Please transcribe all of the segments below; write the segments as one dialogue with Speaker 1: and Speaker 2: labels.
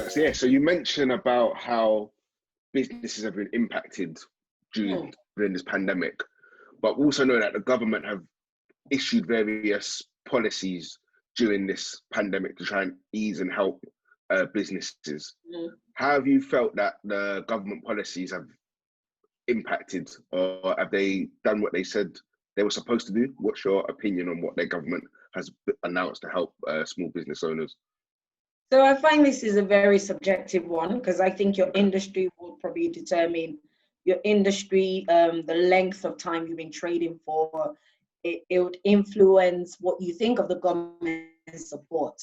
Speaker 1: So you mentioned about how businesses have been impacted
Speaker 2: Mm.
Speaker 1: during this pandemic, but we also know that the government have issued various policies during this pandemic to try and ease and help businesses.
Speaker 2: Mm.
Speaker 1: How have you felt that the government policies have impacted, or have they done what they said they were supposed to do? What's your opinion on what their government has announced to help small business owners?
Speaker 2: So I find this is a very subjective one because I think your industry will probably determine your industry, the length of time you've been trading for. It would influence what you think of the government support.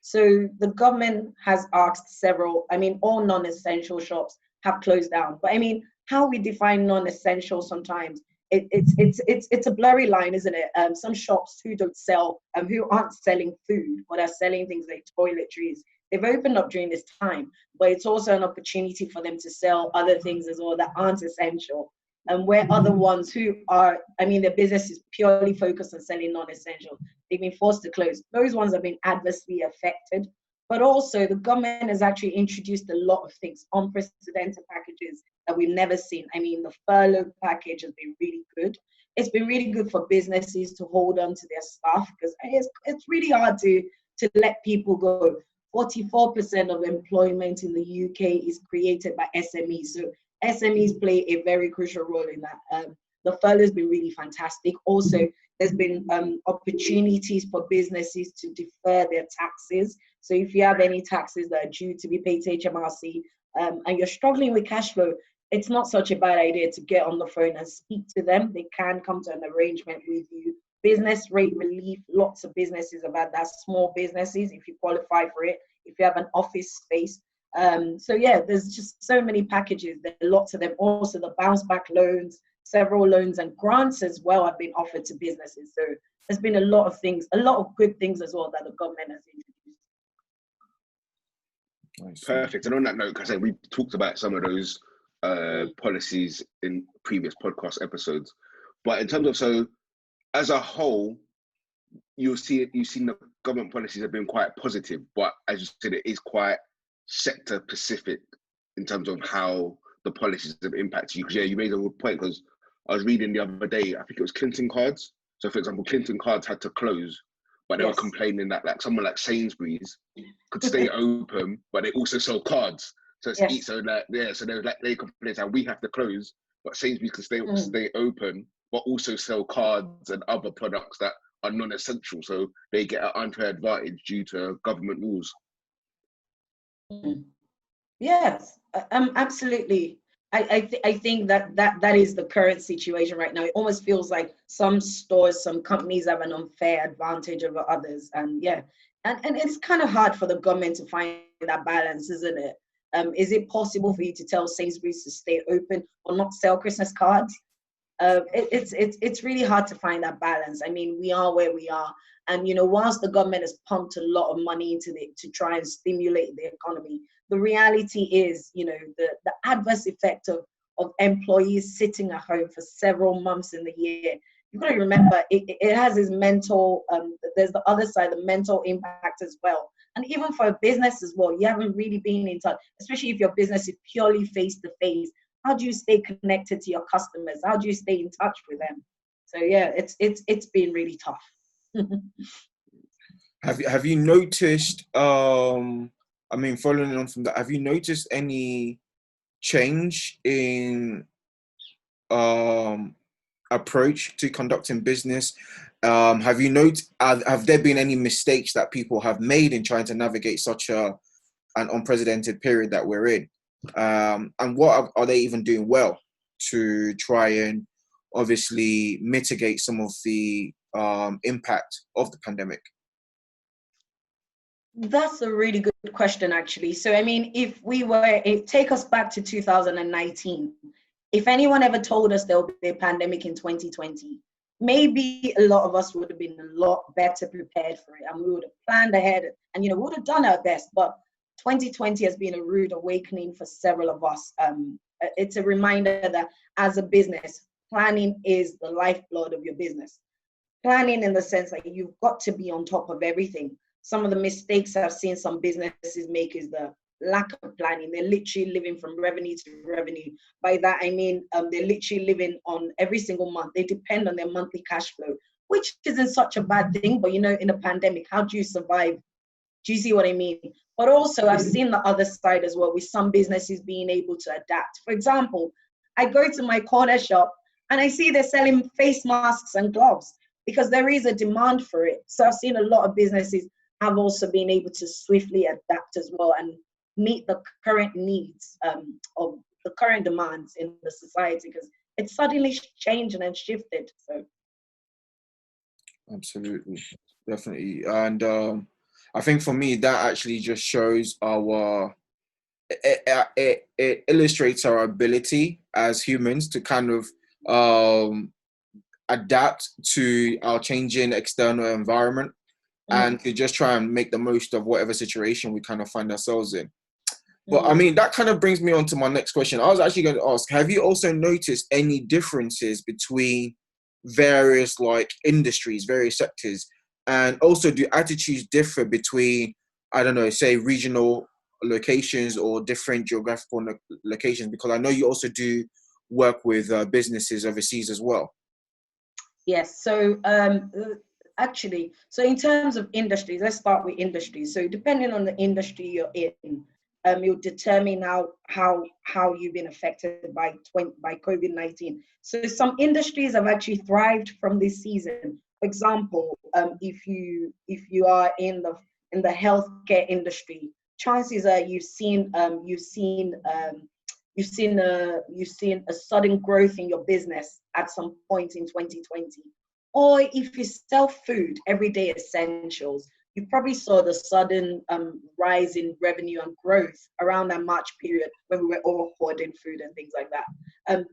Speaker 2: So the government has asked several, I mean, all non-essential shops have closed down. But I mean, how we define non-essential sometimes, it's a blurry line, isn't it? Some shops who don't sell, who aren't selling food, but are selling things like toiletries, they've opened up during this time, but it's also an opportunity for them to sell other things as well that aren't essential. And where other ones who are, I mean, their business is purely focused on selling non-essential, they've been forced to close. Those ones have been adversely affected. But also, the government has actually introduced a lot of things, unprecedented packages that we've never seen. I mean, the furlough package has been really good. It's been really good for businesses to hold on to their staff because it's really hard to let people go. 44% of employment in the UK is created by SMEs. So SMEs play a very crucial role in that. The furlough has been really fantastic. Also, there's been opportunities for businesses to defer their taxes. So if you have any taxes that are due to be paid to HMRC and you're struggling with cash flow, it's not such a bad idea to get on the phone and speak to them. They can come to an arrangement with you. Business rate relief, lots of businesses have had that, small businesses, if you qualify for it, if you have an office space. So yeah, there's just so many packages. There are lots of them. Also the bounce back loans, several loans and grants as well have been offered to businesses. So there's been a lot of things, a lot of good things as well that the government has introduced.
Speaker 1: Perfect. And on that note, because I said we talked about some of those policies in previous podcast episodes, but in terms of, so as a whole, you've seen the government policies have been quite positive, but as you said, it is quite sector specific in terms of how the policies have impacted you. Because yeah, you made a good point, because I was reading the other day, I think it was Clinton Cards. So for example, Clinton Cards had to close, but they were complaining that like someone like Sainsbury's could stay open, but they also sell cards. So it's so that so they were like, they complained that we have to close, but Sainsbury's can stay open, but also sell cards and other products that are non-essential. So they get an unfair advantage due to government rules.
Speaker 2: Yes, absolutely. I think that is the current situation right now. It almost feels like some stores, some companies have an unfair advantage over others, and it's kind of hard for the government to find that balance, isn't it? Is it possible for you to tell Sainsbury's to stay open or not sell Christmas cards? It's really hard to find that balance. I mean, we are where we are, and whilst the government has pumped a lot of money into it to try and stimulate the economy, the reality is, the adverse effect of employees sitting at home for several months in the year. You've got to remember, it has its mental. There's the other side, the mental impact as well. And even for a business as well, you haven't really been in touch, especially if your business is purely face to face. How do you stay connected to your customers? How do you stay in touch with them? So yeah, it's been really tough.
Speaker 3: Have you noticed? I mean, following on from that, have you noticed any change in approach to conducting business? Have there been any mistakes that people have made in trying to navigate such an unprecedented period that we're in? And what are they even doing well to try and obviously mitigate some of the impact of the pandemic?
Speaker 2: That's a really good question, actually. So, I mean, take us back to 2019. If anyone ever told us there would be a pandemic in 2020, maybe a lot of us would have been a lot better prepared for it, and we would have planned ahead, and we would have done our best. But 2020 has been a rude awakening for several of us. It's a reminder that as a business, planning is the lifeblood of your business. Planning in the sense that you've got to be on top of everything. some of the mistakes I've seen some businesses make is the lack of planning. They're literally living from revenue to revenue. By that, I mean, they're literally living on every single month. They depend on their monthly cash flow, which isn't such a bad thing. But, you know, in a pandemic, how do you survive? Do you see what I mean? But also, I've seen the other side as well, with some businesses being able to adapt. For example, I go to my corner shop and I see they're selling face masks and gloves because there is a demand for it. So I've seen a lot of businesses have also been able to swiftly adapt as well and meet the current needs of the current demands in the society, because it's suddenly changed and shifted. So
Speaker 3: absolutely, definitely. And I think for me, that actually just shows our, it illustrates our ability as humans to kind of adapt to our changing external environment and to just try and make the most of whatever situation we kind of find ourselves in. But I mean, that kind of brings me on to my next question. I was actually going to ask, have you also noticed any differences between various like industries, various sectors? And also, do attitudes differ between, I don't know, say regional locations or different geographical locations? Because I know you also do work with businesses overseas as well.
Speaker 2: yes, so actually, so in terms of industries, let's start with industries. So depending on the industry you're in, you'll determine how you've been affected by COVID-19. So some industries have actually thrived from this season. For example, if you are in the healthcare industry, chances are you've seen a sudden growth in your business at some point in 2020. Or if you sell food, everyday essentials, you probably saw the sudden rise in revenue and growth around that March period when we were all hoarding food and things like that.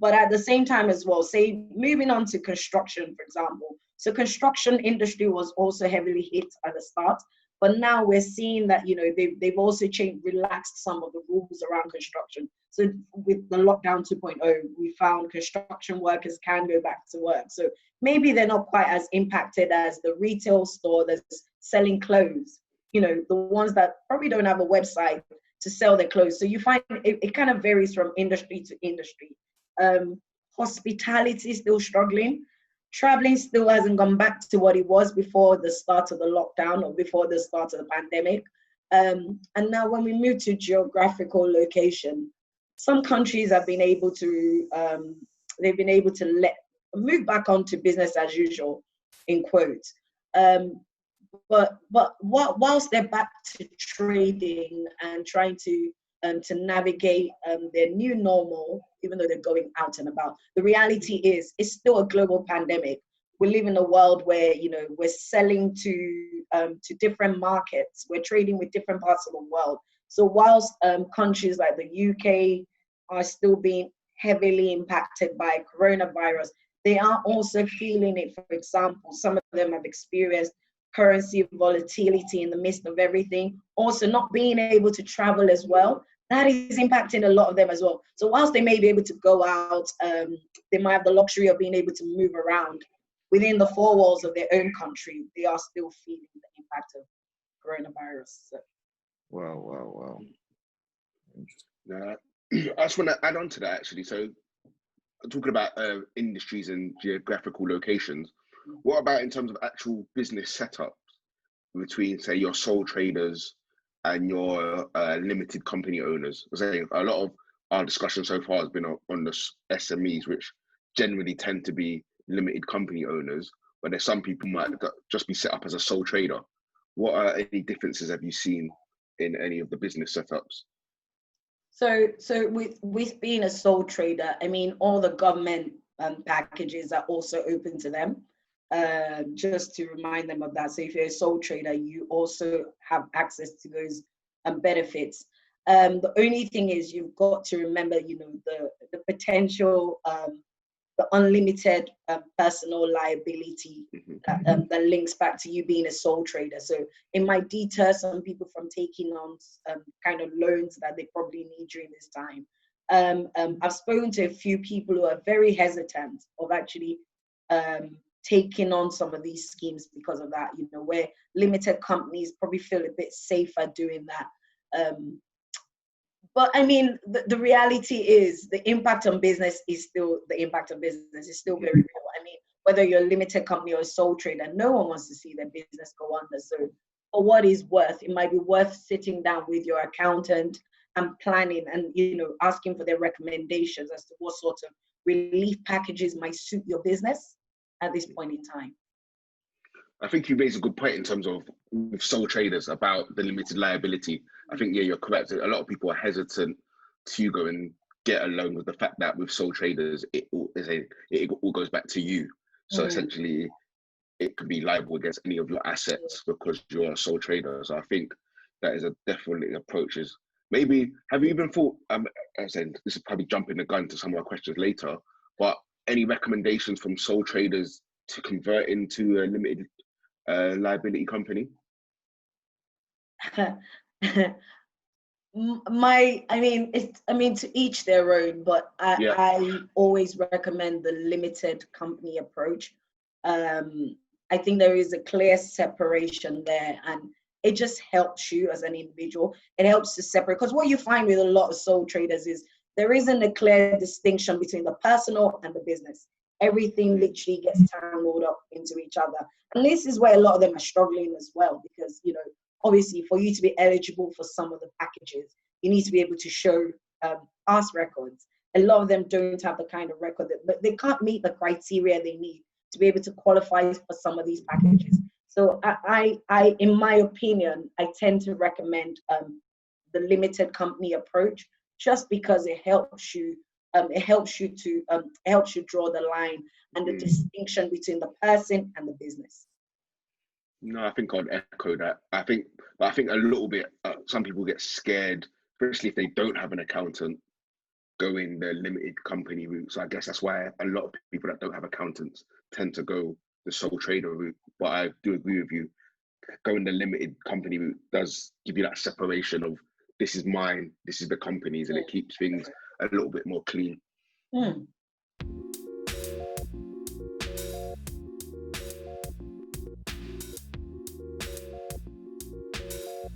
Speaker 2: But at the same time as well, say moving on to construction, for example. So construction industry was also heavily hit at the start, but now we're seeing that, you know, they've also relaxed some of the rules around construction. So with the lockdown 2.0, we found construction workers can go back to work. So maybe they're not quite as impacted as the retail store that's selling clothes, you know, the ones that probably don't have a website to sell their clothes. So you find it kind of varies from industry to industry. Hospitality is still struggling. Traveling still hasn't gone back to what it was before the start of the lockdown or before the start of the pandemic. And now when we move to geographical location, some countries have been able to, move back onto business as usual, in quotes. But whilst they're back to trading and trying to navigate their new normal, even though they're going out and about, the reality is it's still a global pandemic. We live in a world where, you know, we're selling to different markets. We're trading with different parts of the world. So whilst countries like the UK are still being heavily impacted by coronavirus, they are also feeling it. For example, some of them have experienced currency volatility in the midst of everything. Also, not being able to travel as well, that is impacting a lot of them as well. So whilst they may be able to go out, they might have the luxury of being able to move around within the four walls of their own country, they are still feeling the impact of coronavirus. So.
Speaker 3: Wow.
Speaker 1: I just want to add on to that, actually. So talking about industries and geographical locations, what about in terms of actual business setups between, say, your sole traders and your limited company owners? Because a lot of our discussion so far has been on the SMEs, which generally tend to be limited company owners, but there's some people might just be set up as a sole trader. What are any differences have you seen in any of the business setups?
Speaker 2: So with being a sole trader, I mean, all the government packages are also open to them. Just to remind them of that. So if you're a sole trader, you also have access to those benefits. The only thing is you've got to remember, you know, the potential, the unlimited personal liability that links back to you being a sole trader. So it might deter some people from taking on kind of loans that they probably need during this time. I've spoken to a few people who are very hesitant of actually taking on some of these schemes because of that, you know, where limited companies probably feel a bit safer doing that. But I mean, the reality is the impact on business is still the impact on business is still very real. I mean, whether you're a limited company or a sole trader, no one wants to see their business go under. So for what is worth, it might be worth sitting down with your accountant and planning and, you know, asking for their recommendations as to what sort of relief packages might suit your business at this point in time.
Speaker 1: I think you raise a good point in terms of with sole traders about the limited liability. I think, yeah, you're correct. A lot of people are hesitant to go and get a loan with the fact that with sole traders, it all goes back to you. So essentially, it could be liable against any of your assets because you're a sole trader. So I think that is a definitely approaches. Maybe, have you even thought, as I said, this is probably jumping the gun to some of our questions later, but any recommendations from sole traders to convert into a limited liability company?
Speaker 2: I mean, to each their own, but I always recommend the limited company approach. I think there is a clear separation there, and it just helps you as an individual. It helps to separate, because what you find with a lot of sole traders is there isn't a clear distinction between the personal and the business. Everything literally gets tangled up into each other. And this is where a lot of them are struggling as well, because, you know, obviously for you to be eligible for some of the packages, you need to be able to show past records. A lot of them don't have the kind of record that they can't meet the criteria they need to be able to qualify for some of these packages. So I in my opinion, I tend to recommend the limited company approach, just because it helps you draw the line and the distinction between the person and the business.
Speaker 1: No, I think I'd echo that. I think a little bit, some people get scared, especially if they don't have an accountant, going the limited company route. So I guess that's why a lot of people that don't have accountants tend to go the sole trader route. But I do agree with you, going the limited company route does give you that separation of this is mine, this is the company's, and it keeps things a little bit more clean.